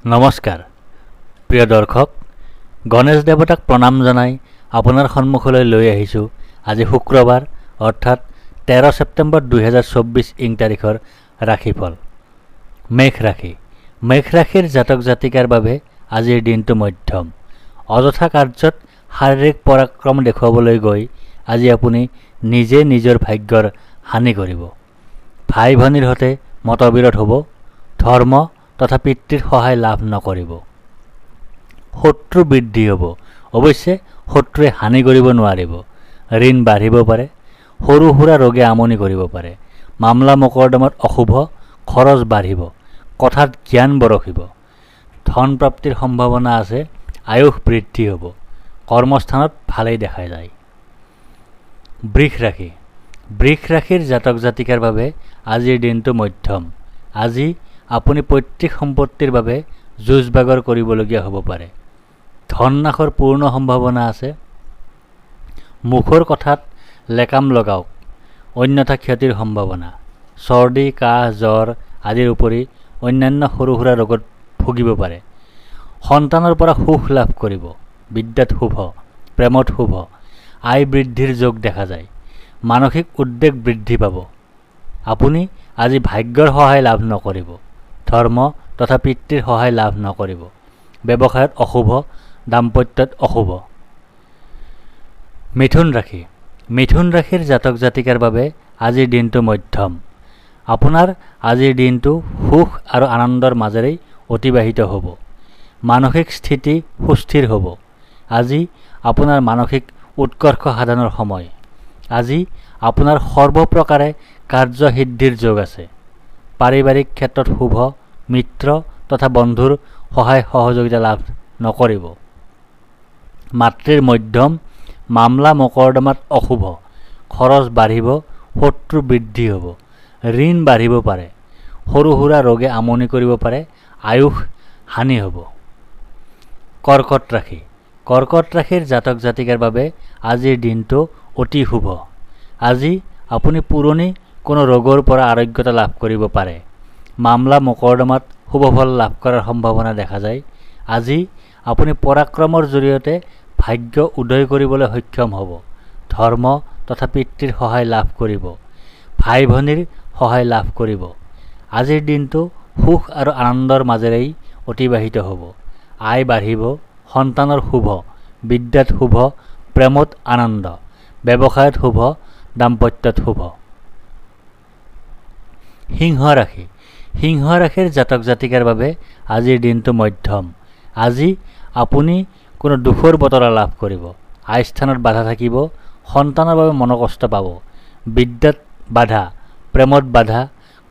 নমস্কাৰ প্ৰিয় দৰ্শক, গণেশ দেৱতাক প্ৰণাম জনাই আপোনাৰ সন্মুখলৈ লৈ আহিছোঁ আজি শুক্ৰবাৰ অৰ্থাৎ 13 ছেপ্টেম্বৰ 2024 ইং তাৰিখৰ ৰাশিফল। মেঘ ৰাশিৰ জাতক জাতিকাৰ বাবে আজিৰ দিনটো মধ্যম। অযথা কাৰ্যত শাৰীৰিক পৰাক্ৰম দেখুৱাবলৈ গৈ আজি আপুনি নিজে নিজৰ ভাগ্যৰ হানি কৰিব। ভাই ভনীৰ সৈতে মতবিৰোধ হ'ব। ধৰ্ম তথা পিতৃৰ সহায় লাভ নকৰিব। শত্ৰু বৃদ্ধি হ'ব। অৱশ্যে শত্ৰুৱে হানি কৰিব নোৱাৰিব। ঋণ বাঢ়িব পাৰে। সৰু সুৰা ৰোগে আমনি কৰিব পাৰে। মামলা মোকৰ্দমাত অশুভ। খৰচ বাঢ়িব। কথাত জ্ঞান বৰষিব। ধন প্ৰাপ্তিৰ সম্ভাৱনা আছে। আয়ুস বৃদ্ধি হ'ব। কৰ্মস্থানত ভালেই দেখা যায়। বৃষ ৰাশিৰ জাতক জাতিকাৰ বাবে আজিৰ দিনটো মধ্যম। আজি আপুনি পৈতৃক সম্পত্তিৰ বাবে যুঁজ বাগৰ কৰিবলগীয়া হ'ব পাৰে। ধন নাশৰ পূৰ্ণ সম্ভাৱনা আছে। মুখৰ কথাত লেকাম লগাওক, অন্যথা ক্ষতিৰ সম্ভাৱনা। চৰ্দি, কাহ, জ্বৰ আদিৰ উপৰি অন্যান্য সৰু সুৰা ৰোগত ভুগিব পাৰে। সন্তানৰ পৰা সুখ লাভ কৰিব। বিদ্যাত শুভ, প্ৰেমত শুভ। আয় বৃদ্ধিৰ যোগ দেখা যায়। মানসিক উদ্বেগ বৃদ্ধি পাব। আপুনি আজি ভাগ্যৰ সহায় লাভ নকৰিব। ধৰ্ম তথা পিতৃৰ সহায় লাভ নকৰিব। ব্যৱসায়ত অশুভ, দাম্পত্যত অশুভ। মিথুন ৰাশিৰ জাতক জাতিকাৰ বাবে আজিৰ দিনটো মধ্যম। আপোনাৰ আজিৰ দিনটো সুখ আৰু আনন্দৰ মাজেৰেই অতিবাহিত হ'ব। মানসিক স্থিতি সুস্থিৰ হ'ব। আজি আপোনাৰ মানসিক উৎকৰ্ষ সাধনৰ সময়। আজি আপোনাৰ সৰ্বপ্ৰকাৰে কাৰ্যসিদ্ধিৰ যোগ আছে। পাৰিবাৰিক ক্ষেত্ৰত শুভ। মিত্ৰ তথা বন্ধুৰ সহায় সহযোগিতা লাভ নকৰিব। মাতৃৰ মধ্যম। মামলা মোকৰ্দমাত অশুভ। খৰচ বাঢ়িব। শত্ৰু বৃদ্ধি হ'ব। ঋণ বাঢ়িব পাৰে। সৰু সুৰা ৰোগে আমনি কৰিব পাৰে। আয়ুস হানি হ'ব। কৰ্কট ৰাশিৰ জাতক জাতিকাৰ বাবে আজিৰ দিনটো অতি শুভ। আজি আপুনি পুৰণি কোনো ৰোগৰ পৰা আৰোগ্যতা লাভ কৰিব পাৰে। মামলা মোকৰ্দমাত শুভফল লাভ কৰাৰ সম্ভাৱনা দেখা যায়। আজি আপুনি পৰাক্ৰমৰ জৰিয়তে ভাগ্য উদয় কৰিবলৈ সক্ষম হ'ব। ধৰ্ম তথা পিতৃৰ সহায় লাভ কৰিব। ভাই ভনীৰ সহায় লাভ কৰিব। আজিৰ দিনটো সুখ আৰু আনন্দৰ মাজেৰেই অতিবাহিত হ'ব। আয় বাঢ়িব। সন্তানৰ শুভ। বিদ্যাত শুভ, প্ৰেমত আনন্দ। ব্যৱসায়ত শুভ, দাম্পত্যত শুভ। সিংহ ৰাশিৰ জাতক জাতিকাৰ বাবে আজিৰ দিনটো মধ্যম। আজি আপুনি কোনো দুখৰ বতৰা লাভ কৰিব। আয় স্থানত বাধা থাকিব। সন্তানৰ বাবে মনকষ্ট পাব। বিদ্যাত বাধা, প্ৰেমত বাধা।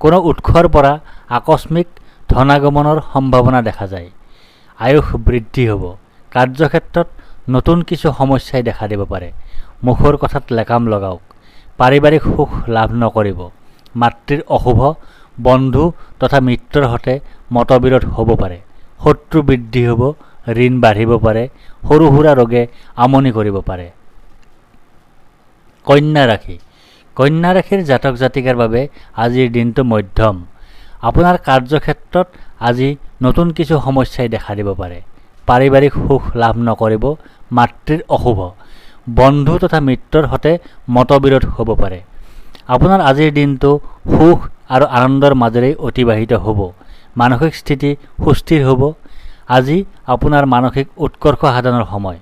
কোনো উৎসৰ পৰা আকস্মিক ধনাগমনৰ সম্ভাৱনা দেখা যায়। আয়ুস বৃদ্ধি হ'ব। কাৰ্যক্ষেত্ৰত নতুন কিছু সমস্যাই দেখা দিব পাৰে। মুখৰ কথাত লেকাম লগাওক। পাৰিবাৰিক সুখ লাভ নকৰিব। মাতৃৰ অশুভ। বন্ধু তথা মিত্ৰৰ সৈতে মতবিৰোধ হ'ব পাৰে। শত্ৰু বৃদ্ধি হ'ব। ঋণ বাঢ়িব পাৰে। সৰু সুৰা ৰোগে আমনি কৰিব পাৰে। কন্যা ৰাশিৰ জাতক জাতিকাৰ বাবে আজিৰ দিনটো মধ্যম। আপোনাৰ কাৰ্যক্ষেত্ৰত আজি নতুন কিছু সমস্যাই দেখা দিব পাৰে। পাৰিবাৰিক সুখ লাভ নকৰিব। মাতৃৰ অশুভ। বন্ধু তথা মিত্ৰৰ সৈতে মতবিৰোধ হ'ব পাৰে। আপোনাৰ আজিৰ দিনটো সুখ আৰু আনন্দৰ মাজেৰেই অতিবাহিত হ'ব। মানসিক স্থিতি সুস্থিৰ হ'ব। আজি আপোনাৰ মানসিক উৎকৰ্ষ সাধনৰ সময়।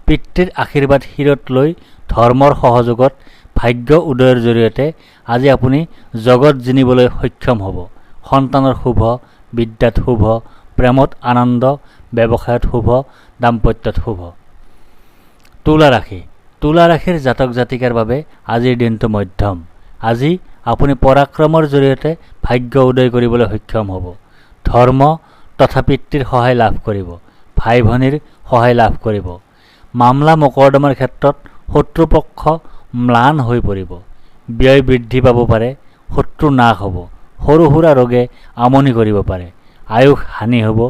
পিতৃৰ আশীৰ্বাদ শিৰত লৈ ধৰ্মৰ সহযোগত ভাগ্য উদয়ৰ জৰিয়তে আজি আপুনি জগত জিনিবলৈ সক্ষম হ'ব। সন্তানৰ শুভ। বিদ্যাত শুভ, প্ৰেমত আনন্দ। ব্যৱসায়ত শুভ, দাম্পত্যত শুভ। তুলা ৰাশিৰ জাতক জাতিকাৰ বাবে আজিৰ দিনটো মধ্যম। আজি আপুনি পৰাক্ৰমৰ জৰিয়তে ভাগ্য উদয় কৰিবলৈ সক্ষম হ'ব। ধৰ্ম তথা পিতৃৰ সহায় লাভ কৰিব। ভাই ভনীৰ সহায় লাভ কৰিব। মামলা মোকৰ্দমাৰ ক্ষেত্ৰত শত্ৰুপক্ষ ম্লান হৈ পৰিব। ব্যয় বৃদ্ধি পাব পাৰে। শত্ৰু নাশ হ'ব। সৰু সুৰা ৰোগে আমনি কৰিব পাৰে। আয়ুস হানি হ'ব।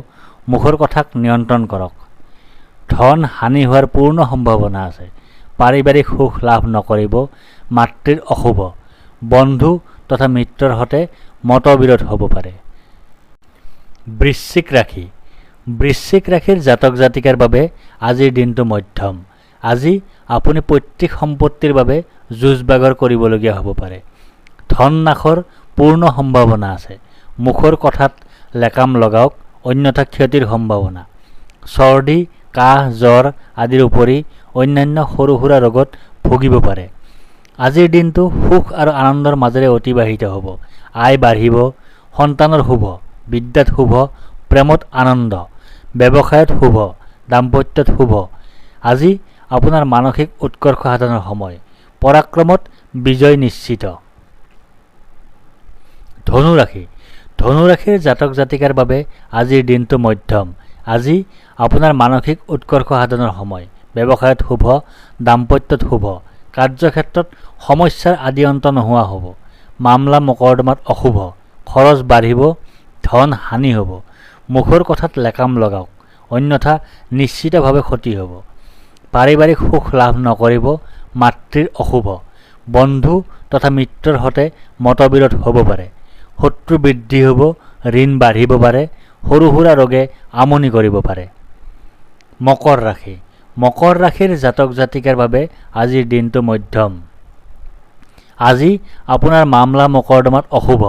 মুখৰ কথাক নিয়ন্ত্ৰণ কৰক। ধন হানি হোৱাৰ পূৰ্ণ সম্ভাৱনা আছে। পাৰিবাৰিক সুখ লাভ নকৰিব। মাতৃৰ অশুভ। বন্ধু তথা মিত্ৰৰ সৈতে মতবিৰোধ হ'ব পাৰে। বৃশ্চিক ৰাশি বৃশ্চিক ৰাশিৰ জাতক জাতিকাৰ বাবে আজিৰ দিনটো মধ্যম। আজি আপুনি পৈতৃক সম্পত্তিৰ বাবে যুঁজ বাগৰ কৰিবলগীয়া হ'ব পাৰে। ধন নাশৰ পূৰ্ণ সম্ভাৱনা আছে। মুখৰ কথাত লেকাম লগাওক, অন্যথা ক্ষতিৰ সম্ভাৱনা। চৰ্দি, কাহ, জ্বৰ আদিৰ উপৰি অন্যান্য সৰু সুৰা ৰোগত ভুগিব পাৰে। আজিৰ দিনটো সুখ আৰু আনন্দৰ মাজেৰে অতিবাহিত হ'ব। আয় বাঢ়িব, সন্তানৰ শুভ, বিদ্যাত শুভ, প্ৰেমত আনন্দ, ব্যৱসায়ত শুভ, দাম্পত্যত শুভ। আজি আপোনাৰ মানসিক উৎকৰ্ষ সাধনৰ সময়। পৰাক্ৰমত বিজয় নিশ্চিত। ধনু ৰাশি। ধনু ৰাশিৰ জাতক জাতিকাৰ বাবে আজিৰ দিনটো মধ্যম। আজি আপোনাৰ মানসিক উৎকৰ্ষ সাধনৰ সময়। ব্যৱসায়ত শুভ, দাম্পত্যত শুভ, কাৰ্যক্ষেত্ৰত সমস্যাৰ আদি অন্ত নোহোৱা হ'ব। মামলা মকৰ্দমাত অশুভ, খৰচ বাঢ়িব, ধন হানি হ'ব। মুখৰ কথাত লেকাম লগাওক, অন্যথা নিশ্চিতভাৱে ক্ষতি হ'ব। পাৰিবাৰিক সুখ লাভ নকৰিব, মাতৃৰ অশুভ। বন্ধু তথা মিত্ৰৰ সৈতে মতবিৰোধ হ'ব পাৰে। শত্ৰু বৃদ্ধি হ'ব, ঋণ বাঢ়িব পাৰে, সৰু সুৰা ৰোগে আমনি কৰিব পাৰে। মকৰ ৰাশি। মকৰ ৰাশিৰ জাতক জাতিকাৰ বাবে আজিৰ দিনটো মধ্যম। আজি আপোনাৰ মামলা মকৰ্দমাত অশুভ,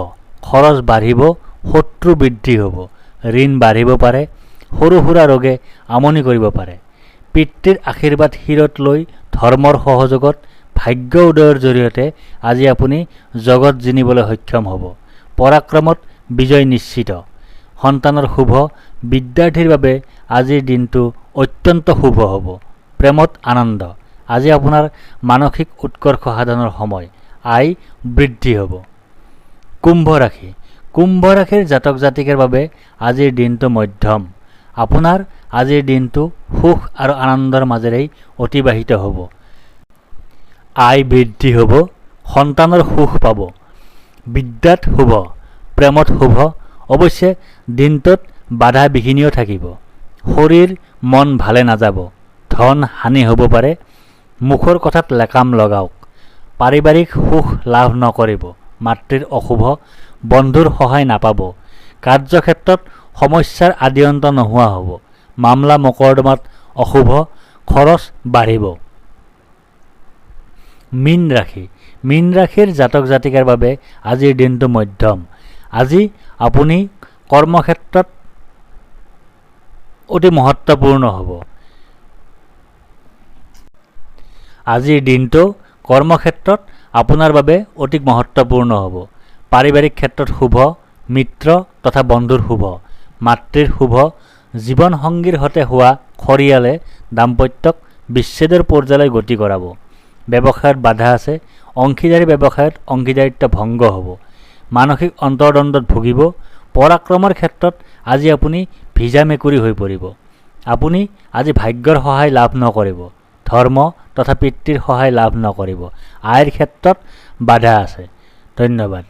খৰচ বাঢ়িব, শত্ৰু বৃদ্ধি হ'ব, ঋণ বাঢ়িব পাৰে, সৰু সুৰা ৰোগে আমনি কৰিব পাৰে। পিতৃৰ আশীৰ্বাদ শিৰত লৈ ধৰ্মৰ সহযোগত ভাগ্য উদয়ৰ জৰিয়তে আজি আপুনি জগত জিনিবলৈ সক্ষম হ'ব। পৰাক্ৰমত বিজয় নিশ্চিত। সন্তানৰ শুভ, বিদ্যাৰ্থীৰ বাবে আজিৰ দিনটো অত্যন্ত শুভ হ'ব। প্ৰেমত আনন্দ। আজি আপোনাৰ মানসিক উৎকৰ্ষ সাধনৰ সময়। আয় বৃদ্ধি হ'ব। কুম্ভ ৰাশি। কুম্ভ ৰাশিৰ জাতক জাতিকাৰ বাবে আজিৰ দিনটো মধ্যম। আপোনাৰ আজিৰ দিনটো সুখ আৰু আনন্দৰ মাজেৰেই অতিবাহিত হ'ব। আয় বৃদ্ধি হ'ব, সন্তানৰ সুখ পাব, বিদ্যাত শুভ, প্ৰেমত শুভ। অৱশ্যে দিনটোত বাধা বিঘিনিও থাকিব। শৰীৰ মন ভালে নাযাব, ধন হানি হ'ব পাৰে। মুখৰ কথাত লেকাম লগাওক। পাৰিবাৰিক সুখ লাভ নকৰিব, মাতৃৰ অশুভ, বন্ধুৰ সহায় নাপাব। কাৰ্যক্ষেত্ৰত সমস্যাৰ আদি অন্ত নোহোৱা হ'ব। মামলা মকৰ্দমাত অশুভ, খৰচ বাঢ়িব। মীন ৰাশি। মীন ৰাশিৰ জাতক জাতিকাৰ বাবে আজিৰ দিনটো মধ্যম। আজি আপুনি কৰ্মক্ষেত্ৰত অতি মহত্বপূৰ্ণ হ'ব। আজিৰ দিনটো কৰ্মক্ষেত্ৰত আপোনাৰ বাবে অতি মহত্বপূৰ্ণ হ'ব। পাৰিবাৰিক ক্ষেত্ৰত শুভ, মিত্ৰ তথা বন্ধুৰ শুভ, মাতৃৰ শুভ। জীৱনসংগীৰ সৈতে হোৱা খৰিয়ালে দাম্পত্যক বিচ্ছেদৰ পৰ্যায়লৈ গতি কৰাব। ব্যৱসায়ত বাধা আছে। অংশীদাৰী ব্যৱসায়ত অংশীদাৰিত্ব ভংগ হ'ব। মানসিক অন্তৰ্দ্বন্দ্বত ভুগিব। পৰাক্ৰমৰ ক্ষেত্ৰত আজি আপুনি ভিজা মেকুৰী হৈ পৰিব। আপুনি আজি ভাগ্যৰ সহায় লাভ নকৰিব। ধৰ্ম তথা পিতৃৰ সহায় লাভ নকৰিব। আয়ৰ ক্ষেত্ৰত বাধা আছে। ধন্যবাদ।